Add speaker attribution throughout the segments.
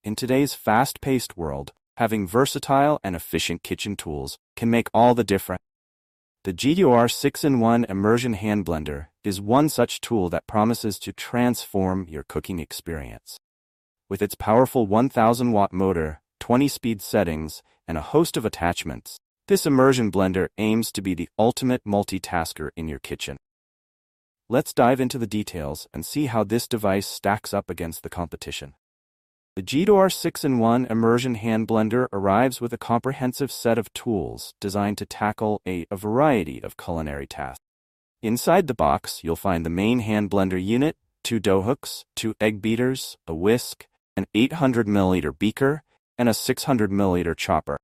Speaker 1: In today's fast-paced world, having versatile and efficient kitchen tools can make all the difference. The GDOR 6-in-1 Immersion Hand Blender is one such tool that promises to transform your cooking experience. With its powerful 1000-watt motor, 20-speed settings, and a host of attachments, this immersion blender aims to be the ultimate multitasker in your kitchen. Let's dive into the details and see how this device stacks up against the competition. The GDOR 6-in-1 Immersion Hand Blender arrives with a comprehensive set of tools designed to tackle a variety of culinary tasks. Inside the box, you'll find the main hand blender unit, 2 dough hooks, 2 egg beaters, a whisk, an 800ml beaker, and a 600ml chopper.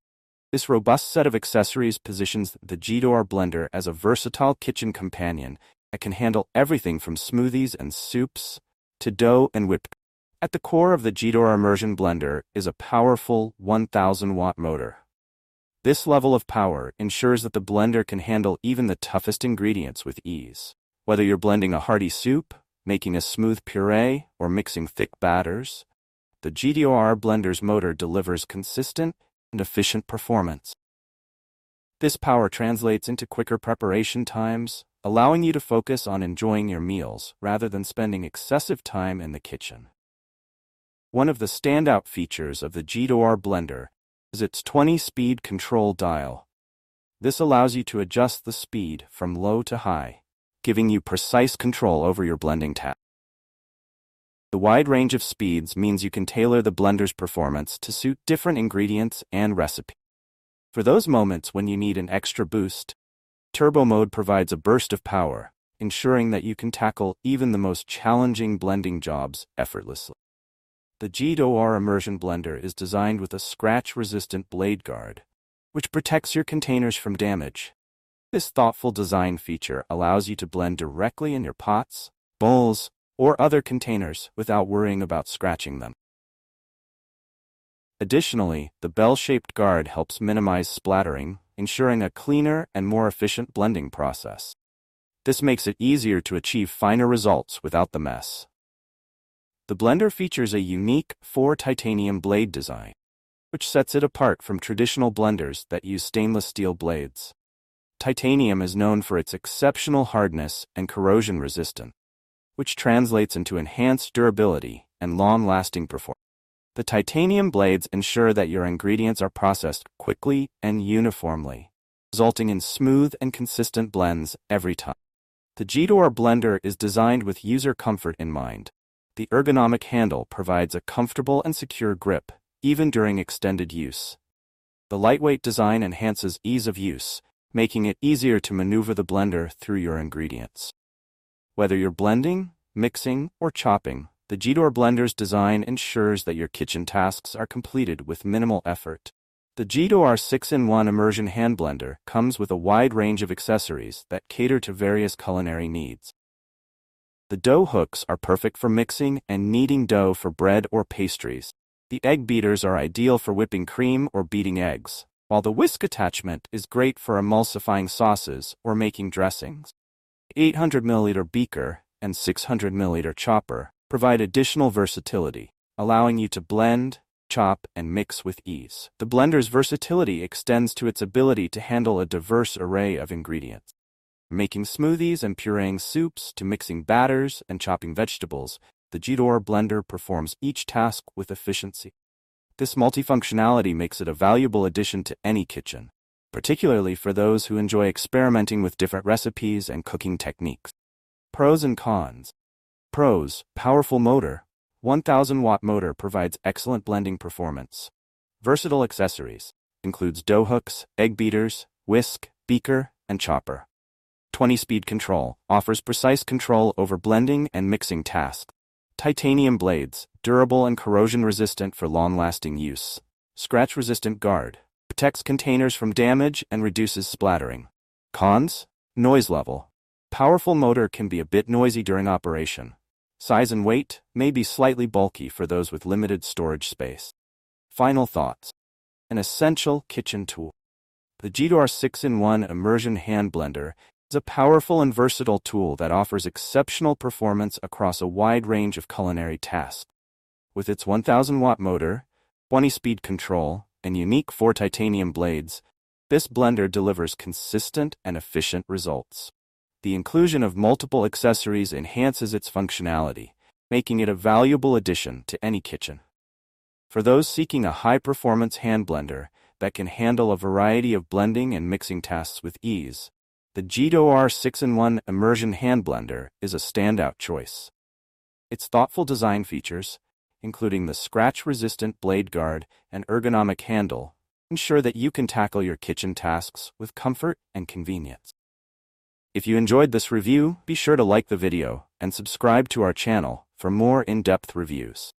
Speaker 1: This robust set of accessories positions the GDOR blender as a versatile kitchen companion that can handle everything from smoothies and soups to dough and whipped cream. At the core of the GDOR Immersion Blender is a powerful 1000-watt motor. This level of power ensures that the blender can handle even the toughest ingredients with ease. Whether you're blending a hearty soup, making a smooth puree, or mixing thick batters, the GDOR blender's motor delivers consistent and efficient performance. This power translates into quicker preparation times, allowing you to focus on enjoying your meals rather than spending excessive time in the kitchen. One of the standout features of the GDOR blender is its 20-speed control dial. This allows you to adjust the speed from low to high, giving you precise control over your blending task. The wide range of speeds means you can tailor the blender's performance to suit different ingredients and recipes. For those moments when you need an extra boost, Turbo Mode provides a burst of power, ensuring that you can tackle even the most challenging blending jobs effortlessly. The GDOR Immersion Blender is designed with a scratch-resistant blade guard, which protects your containers from damage. This thoughtful design feature allows you to blend directly in your pots, bowls, or other containers without worrying about scratching them. Additionally, the bell-shaped guard helps minimize splattering, ensuring a cleaner and more efficient blending process. This makes it easier to achieve finer results without the mess. The blender features a unique 4-titanium blade design, which sets it apart from traditional blenders that use stainless steel blades. Titanium is known for its exceptional hardness and corrosion resistance, which translates into enhanced durability and long-lasting performance. The titanium blades ensure that your ingredients are processed quickly and uniformly, resulting in smooth and consistent blends every time. The GDOR blender is designed with user comfort in mind. The ergonomic handle provides a comfortable and secure grip, even during extended use. The lightweight design enhances ease of use, making it easier to maneuver the blender through your ingredients. Whether you're blending, mixing, or chopping, the GDOR blender's design ensures that your kitchen tasks are completed with minimal effort. The GDOR 6-in-1 Immersion Hand Blender comes with a wide range of accessories that cater to various culinary needs. The dough hooks are perfect for mixing and kneading dough for bread or pastries. The egg beaters are ideal for whipping cream or beating eggs, while the whisk attachment is great for emulsifying sauces or making dressings. The 800ml beaker and 600ml chopper provide additional versatility, allowing you to blend, chop, and mix with ease. The blender's versatility extends to its ability to handle a diverse array of ingredients. Making smoothies and pureeing soups to mixing batters and chopping vegetables, the GDOR blender performs each task with efficiency. This multifunctionality makes it a valuable addition to any kitchen, particularly for those who enjoy experimenting with different recipes and cooking techniques. Pros and cons. Pros: powerful motor. 1000-watt motor provides excellent blending performance. Versatile accessories. Includes dough hooks, egg beaters, whisk, beaker, and chopper. 20-speed control. Offers precise control over blending and mixing tasks. Titanium blades. Durable and corrosion-resistant for long-lasting use. Scratch-resistant guard. Protects containers from damage and reduces splattering. Cons: noise level. Powerful motor can be a bit noisy during operation. Size and weight may be slightly bulky for those with limited storage space. Final thoughts. An essential kitchen tool. The GDOR 6-in-1 Immersion Hand Blender is a powerful and versatile tool that offers exceptional performance across a wide range of culinary tasks. With its 1000-watt motor, 20-speed control, and unique 4 titanium blades, this blender delivers consistent and efficient results. The inclusion of multiple accessories enhances its functionality, making it a valuable addition to any kitchen. For those seeking a high-performance hand blender that can handle a variety of blending and mixing tasks with ease, the GDOR 6-in-1 Immersion Hand Blender is a standout choice. Its thoughtful design features, including the scratch-resistant blade guard and ergonomic handle, ensure that you can tackle your kitchen tasks with comfort and convenience. If you enjoyed this review, be sure to like the video and subscribe to our channel for more in-depth reviews.